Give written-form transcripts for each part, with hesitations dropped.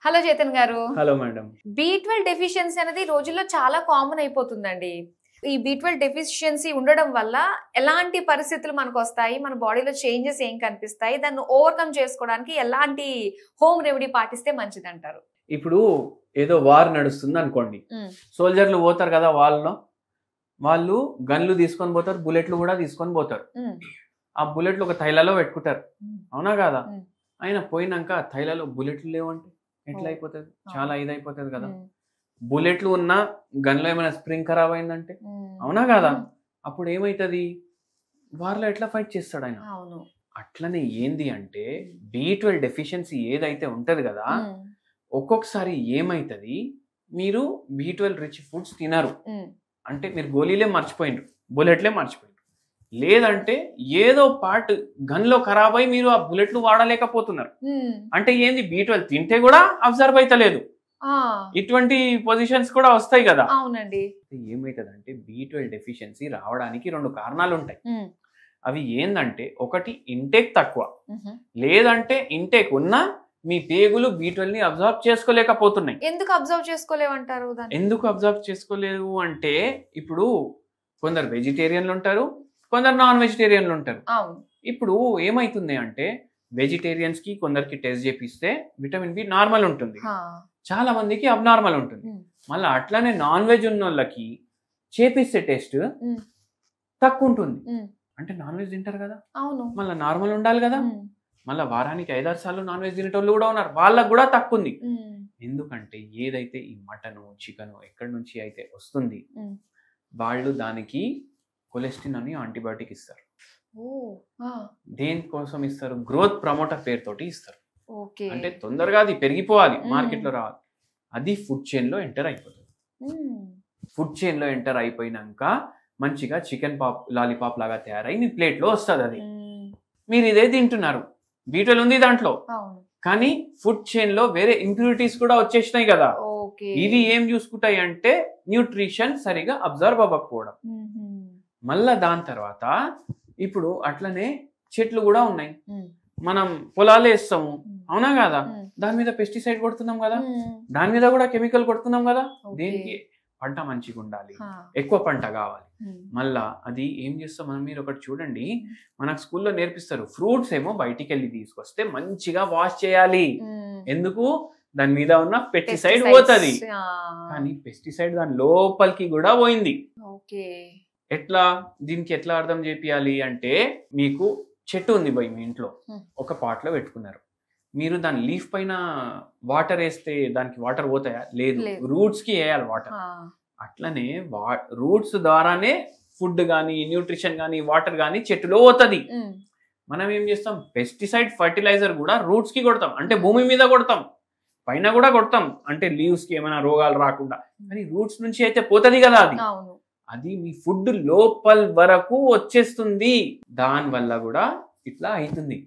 Hello Chetan గారు. Hello madam. B12 deficiency అనేది రోజుల్లో చాలా కామన్ అయిపోతుందండి. ఈ B12 డెఫిషియన్సీ ఉండడం వల్ల ఎలాంటి పరిస్థితులు మనకు వస్తాయి, మన బాడీలో చేంజెస్ ఏం కనిపిస్తాయి, దాన్ని ఓవర్కమ్ చేసుకోవడానికి ఎలాంటి హోమ్ రెమెడీ పాటిస్తే మంచిదంటారు? ఇప్పుడు ఏదో వార్ నడుస్తుంది అనుకోండి, సోల్జర్లు పోతారు కదా, వాళ్ళు గన్లు తీసుకొని పోతారు, బుల్లెట్లు కూడా తీసుకొని పోతారు. ఆ బుల్లెట్లు ఒక తైలలో పెట్టుకుంటారు, అవునా కాదా? ఆయన పోయినాక తైలలో బుల్లెట్లు లేవంటే ఎట్లా అయిపోతుంది? చాలా ఇదైపోతుంది కదా. బుల్లెట్లు ఉన్న గన్లో ఏమైనా స్ప్రింగ్ ఖరాబ్ అయిందంటే, అవునా కాదా? అప్పుడు ఏమైతుంది? వార్లో ఎట్లా ఫైట్ చేస్తాడు ఆయన? అట్లనే ఏంది అంటే B12 డెఫిషియన్సీ ఏదైతే ఉంటది కదా, ఒక్కొక్కసారి ఏమైతుంది, మీరు B12 రిచ్ ఫుడ్స్ తినరు అంటే మీరు గోళీలే మర్చిపోయినరు, బుల్లెట్లే మర్చిపోయినరు, లేదంటే ఏదో పార్ట్ గన్లో ఖరాబ్ అయి మీరు ఆ బుల్లెట్లు వాడలేకపోతున్నారు. అంటే ఏంది, B12 తింటే కూడా అబ్జర్వ్ అయితలేదు. ఇటువంటి పొజిషన్స్ కూడా వస్తాయి కదా. అవునండి. ఏమైతుందంటే B12 డెఫిషియన్సీ రావడానికి రెండు కారణాలు ఉంటాయి. అవి ఏందంటే, ఒకటి ఇంటేక్ తక్కువ, లేదంటే ఇంటేక్ ఉన్నా మీ పేగులు B12 ని అబ్జర్వ్ చేసుకోలేకపోతున్నాయి. ఎందుకు అబ్జర్వ్ చేసుకోలేవంటారు? ఎందుకు అబ్జర్వ్ చేసుకోలేదు అంటే, ఇప్పుడు కొందరు వెజిటేరియన్లు ఉంటారు, కొందరు నాన్ వెజిటేరియన్లు ఉంటారు. ఇప్పుడు ఏమైతుంది అంటే, వెజిటేరియన్స్ కి కొందరికి టెస్ట్ చేపిస్తే విటమిన్ బి నార్మల్ ఉంటుంది, చాలా మందికి అబ్నార్మల్ ఉంటుంది. మళ్ళీ అట్లానే నాన్ వెజ్ ఉన్న వాళ్ళకి చేపిస్తే టెస్ట్ తక్కువ ఉంటుంది. అంటే నాన్ వెజ్ తింటారు కదా, మళ్ళీ నార్మల్ ఉండాలి కదా. మళ్ళీ వారానికి 5-6 సార్లు నాన్ వెజ్ తినేటోళ్ళు కూడా ఉన్నారు, వాళ్ళకు కూడా తక్కువ ఉంది. ఎందుకంటే ఏదైతే ఈ మటను, చికెను ఎక్కడి నుంచి అయితే వస్తుంది, వాళ్ళు దానికి కొలెస్ట్రాల్ అని యాంటీబయాటిక్ ఇస్తారు. దేనికోసం ఇస్తారు? గ్రోత్ ప్రమోటర్ పేరుతోటి ఇస్తారు. అంటే తొందరగా అది పెరిగిపోవాలి, మార్కెట్లో రావాలి. అది ఫుడ్ చైన్ లో ఎంటర్ అయిపోతుంది. ఫుడ్ చైన్ లో ఎంటర్ అయిపోయినాక మంచిగా చికెన్ లాలీపాప్ లాగా తయారై మీ ప్లేట్ లో వస్తుంది. అది మీరు ఇదే తింటున్నారు, B12 ఉంది దాంట్లో, కానీ ఫుడ్ చైన్ లో వేరే ఇంప్యూరిటీస్ కూడా వచ్చేసినాయి కదా. ఇవి ఏం చూసుకుంటాయి అంటే న్యూట్రిషన్ సరిగా అబ్జర్వ్ అవ్వకపోవడం. మళ్ళా దాని తర్వాత ఇప్పుడు అట్లనే చెట్లు కూడా ఉన్నాయి, మనం పొలాలు వేస్తాము, అవునా కదా? దాని మీద పెస్టిసైడ్ కొడుతున్నాం కదా, దాని మీద కూడా కెమికల్ కొడుతున్నాం కదా. దేనికి? పంట మంచిగా ఉండాలి, ఎక్కువ పంట కావాలి. మళ్ళా అది ఏం చేస్తాం మనం, మీరు ఒకటి చూడండి, మనకు స్కూల్లో నేర్పిస్తారు, ఫ్రూట్స్ ఏమో బయటికి వెళ్ళి తీసుకొస్తే మంచిగా వాష్ చేయాలి. ఎందుకు? దాని మీద ఉన్న పెస్టిసైడ్ పోతుంది, కానీ పెస్టిసైడ్ దాని లోపలికి కూడా పోయింది. ఎట్లా? దీనికి ఎట్లా అర్థం చేపియాలి అంటే, మీకు చెట్టు ఉంది బై మీ ఇంట్లో, ఒక పాట్ లో పెట్టుకున్నారు, మీరు దాని లీఫ్ పైన వాటర్ వేస్తే దానికి వాటర్ పోతాయా? లేదు, రూట్స్ కి వేయాలి వాటర్. అట్లనే రూట్స్ ద్వారానే ఫుడ్ గానీ, న్యూట్రిషన్ గానీ, వాటర్ గానీ చెట్టులో పోతుంది. మనం ఏం చేస్తాం, పెస్టిసైడ్ ఫర్టిలైజర్ కూడా రూట్స్ కి కొడతాం, అంటే భూమి మీద కొడతాం, పైన కూడా కొడతాం, అంటే లీవ్స్ కి ఏమైనా రోగాలు రాకుండా. కానీ రూట్స్ నుంచి అయితే పోతుంది కదా, అది మీ ఫుడ్ లోపల వరకు వచ్చేస్తుంది. దాని వల్ల కూడా ఇట్లా అవుతుంది.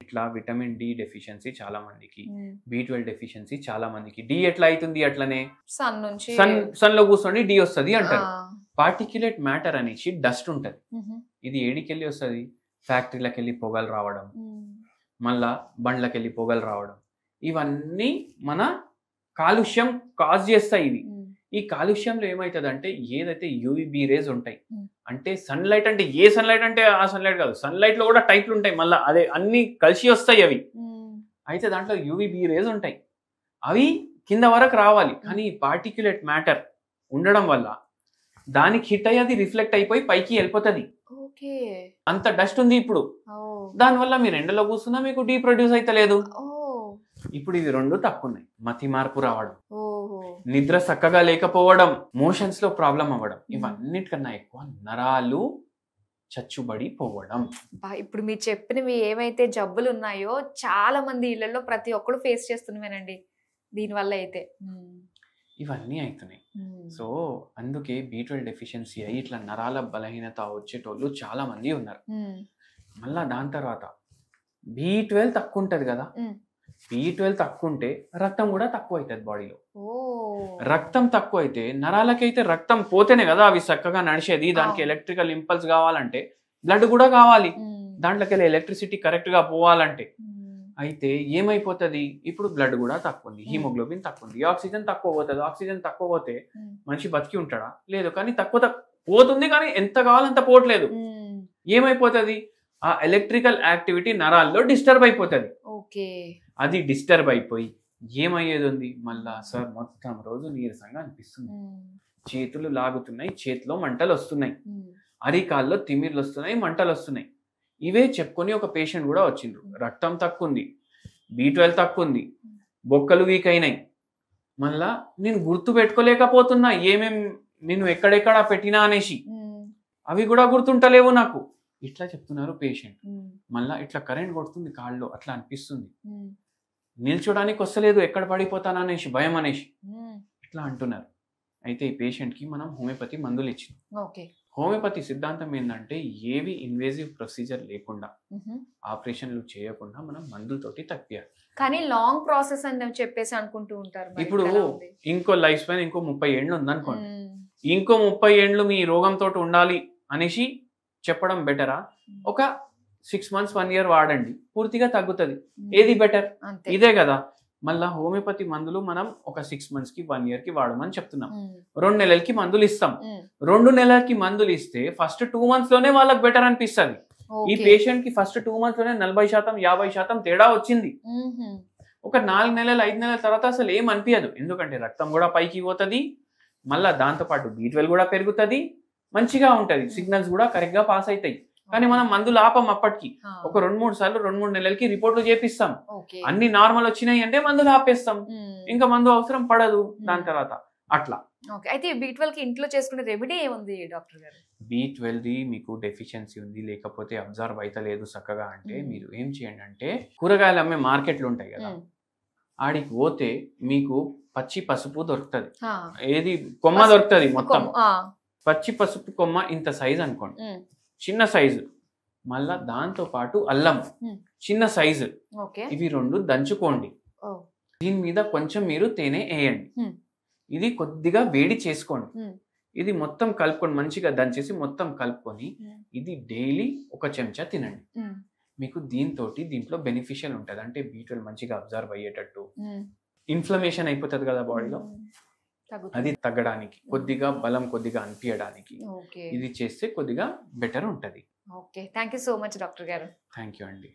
ఇట్లా విటమిన్ డి డెఫిషియన్సీ చాలా మందికి, B12 డెఫిషియన్సీ చాలా మందికి. డి ఎట్లా అవుతుంది? అట్లనే సన్ లో కూర్చోండి డి వస్తుంది అంటారు. పార్టిక్యులేట్ మ్యాటర్ అనేసి డస్ట్ ఉంటది, ఇది ఏడికెళ్ళి వస్తుంది? ఫ్యాక్టరీలకు వెళ్ళి పొగలు రావడం, మళ్ళా బండ్లకు వెళ్ళి పొగలు రావడం, ఇవన్నీ మన కాలుష్యం కాజ్ చేస్తాయి. ఇవి ఈ కాలుష్యంలో ఏమవుతుంది అంటే, ఏదైతే UVB రేస్ ఉంటాయి, అంటే సన్లైట్, అంటే ఏ సన్లైట్ అంటే ఆ సన్లైట్ కాదు, సన్లైట్ లో కూడా టైప్లు ఉంటాయి, మళ్ళీ అదే అన్ని కలిసి వస్తాయి అవి. అయితే దాంట్లో UVB రేస్ ఉంటాయి, అవి కింద వరకు రావాలి. కానీ పార్టిక్యులేట్ మ్యాటర్ ఉండడం వల్ల దానికి హిట్ అయ్యి అది రిఫ్లెక్ట్ అయిపోయి పైకి వెళ్ళిపోతుంది. అంత డస్ట్ ఉంది ఇప్పుడు, దానివల్ల మీరు ఎండలో కూర్చున్నా మీకు డీ ప్రొడ్యూస్ అయితే లేదు. ఇప్పుడు ఇవి రెండు తక్కువ ఉన్నాయి. మతి మార్పు రావడం, నిద్ర చక్కగా లేకపోవడం, మోషన్స్ లో ప్రాబ్లం అవ్వడం, ఇవన్నిటికన్నా ఎక్కువ నరాలు చచ్చుబడి పోవడం. ఇప్పుడు మీరు చెప్పినవి ఏవైతే జబ్బులు ఉన్నాయో చాలా మంది ఇళ్లలో ప్రతి ఒక్కరు ఫేస్ చేస్తున్నామేనండి దీనివల్ల అయితే. ఇవన్నీ అవుతున్నాయి. సో అందుకే B12 డెఫిషియన్సీ అయ్యి ఇట్లా నరాల బలహీనత వచ్చేటోళ్ళు చాలా మంది ఉన్నారు. మళ్ళా దాని తర్వాత B12 తక్కువ ఉంటది కదా, B12 తక్కువ ఉంటే రక్తం కూడా తక్కువ అవుతుంది బాడీలో. రక్తం తక్కువ అయితే నరాలకైతే రక్తం పోతేనే కదా అవి చక్కగా నడిచేది. దానికి ఎలక్ట్రికల్ ఇంపల్స్ కావాలంటే బ్లడ్ కూడా కావాలి, దాంట్లోకి వెళ్ళి ఎలక్ట్రిసిటీ కరెక్ట్ గా పోవాలంటే. అయితే ఏమైపోతుంది, ఇప్పుడు బ్లడ్ కూడా తక్కువ ఉంది, హీమోగ్లోబిన్ తక్కువ ఉంది, ఆక్సిజన్ తక్కువ పోతుంది. ఆక్సిజన్ తక్కువ పోతే మనిషి బతికి ఉంటాడా? లేదు. కానీ తక్కువ పోతుంది, కానీ ఎంత కావాలంత పోవట్లేదు. ఏమైపోతుంది, ఆ ఎలక్ట్రికల్ యాక్టివిటీ నరాల్లో డిస్టర్బ్ అయిపోతుంది. అది డిస్టర్బ్ అయిపోయి ఏమయ్యేది ఉంది, మళ్ళా సార్ మొత్తం రోజు నీరసంగా అనిపిస్తుంది, చేతులు లాగుతున్నాయి, చేతిలో మంటలు వస్తున్నాయి, అరికాల్లో తిమ్మిర్లు వస్తున్నాయి, మంటలు వస్తున్నాయి. ఇవే చెప్పుకొని ఒక పేషెంట్ కూడా వచ్చిండ్రు. రక్తం తక్కువ ఉంది, B12 తక్కువ ఉంది, బొక్కలు వీక్ అయినాయి. మళ్ళా నేను గుర్తు పెట్టుకోలేకపోతున్నా ఏమేం నేను ఎక్కడెక్కడ పెట్టినా అనేసి, అవి కూడా గుర్తుంటలేవు నాకు. ఇట్లా చెప్తున్నారు పేషెంట్. మళ్ళా ఇట్లా కరెంట్ కొడుతుంది కాళ్ళలో, అట్లా అనిపిస్తుంది, నిల్చోడానికి వస్తలేదు, ఎక్కడ పడిపోతానా అనేసి భయం అనేసి ఇట్లా అంటున్నారు. అయితే ఈ పేషెంట్కి మనం హోమియోపతి మందులు ఇచ్చినాం. హోమియోపతి సిద్ధాంతం ఏంటంటే ఏవి ఇన్వేజివ్ ప్రొసీజర్ లేకుండా, ఆపరేషన్లు చేయకుండా మనం మందులతోటి తప్పియాలి. కానీ లాంగ్ ప్రాసెస్ అని చెప్పేసి అనుకుంటూ ఉంటారు. ఇప్పుడు ఇంకో లైఫ్ స్పాన్ ఇంకో 30 ఏళ్ళు ఉందనుకోండి, ఇంకో 30 ఏళ్ళు మీ రోగంతో ఉండాలి అనేసి చెప్పడం బెటరా? ఒక 6 months 1 year వాడండి, పూర్తిగా తగ్గుతుంది. ఏది బెటర్? ఇదే కదా. మళ్ళా హోమియోపతి మందులు మనం ఒక 6 months కి 1 year కి వాడమని చెప్తున్నాం. 2 నెలలకి మందులు ఇస్తాం. 2 నెలలకి మందులు ఇస్తే ఫస్ట్ 2 months లోనే వాళ్ళకి బెటర్ అనిపిస్తుంది. ఈ పేషెంట్ కి ఫస్ట్ 2 months లోనే 40% 50% తేడా వచ్చింది. ఒక 4 నెలలు 5 నెలల తర్వాత అసలు ఏం అనిపించదు, ఎందుకంటే రక్తం కూడా పైకి పోతుంది, మళ్ళా దాంతో పాటు B12 కూడా పెరుగుతుంది, మంచిగా ఉంటది, సిగ్నల్స్ కూడా కరెక్ట్ గా పాస్ అవుతాయి. కానీ మనం మందులు ఆపం. అప్పటికి ఒక 2-3 సార్లు 2-3 నెలలకి రిపోర్ట్లు చేపిస్తాం, అన్ని నార్మల్ వచ్చినాయి అంటే మందులు ఆపేస్తాం, ఇంకా మందు అవసరం పడదు దాని తర్వాత అట్లా. అయితే B12 కి ఇంట్లో చేసుకునే రెమెడీ ఏముంది డాక్టర్ గారు? B12 మీకు డెఫిషియన్సీ ఉంది, లేకపోతే అబ్జర్వ్ అవుతలేదు చక్కగా అంటే మీరు ఏం చేయండి అంటే, కూరగాయలు అమ్మే మార్కెట్లు ఉంటాయి కదా, ఆడికి పోతే మీకు పచ్చి పసుపు దొరుకుతుంది, ఏది కొమ్మ దొరుకుతుంది, మొత్తం పచ్చి పసుపు కొమ్మ ఇంత సైజ్ అనుకోండి, చిన్న సైజు. మళ్ళా దాంతో పాటు అల్లం చిన్న సైజు, ఇవి 2 దంచుకోండి. దీని మీద కొంచెం మీరు తేనె వేయండి, ఇది కొద్దిగా వేడి చేసుకోండి, ఇది మొత్తం కలుపుకొని మంచిగా దంచేసి మొత్తం కలుపుకొని ఇది డైలీ 1 చెంచా తినండి. మీకు దీంట్లో బెనిఫిషియల్ ఉంటుంది. అంటే B12 మంచిగా అబ్జర్వ్ అయ్యేటట్టు, ఇన్ఫ్లమేషన్ అయిపోతుంది కదా బాడీలో, అది తగ్గడానికి, కొద్దిగా బలం కొద్దిగా అనిపించడానికి ఇది చేస్తే కొద్దిగా బెటర్ ఉంటుంది. Okay, thank you so much doctor గారు. థ్యాంక్ యూ అండి.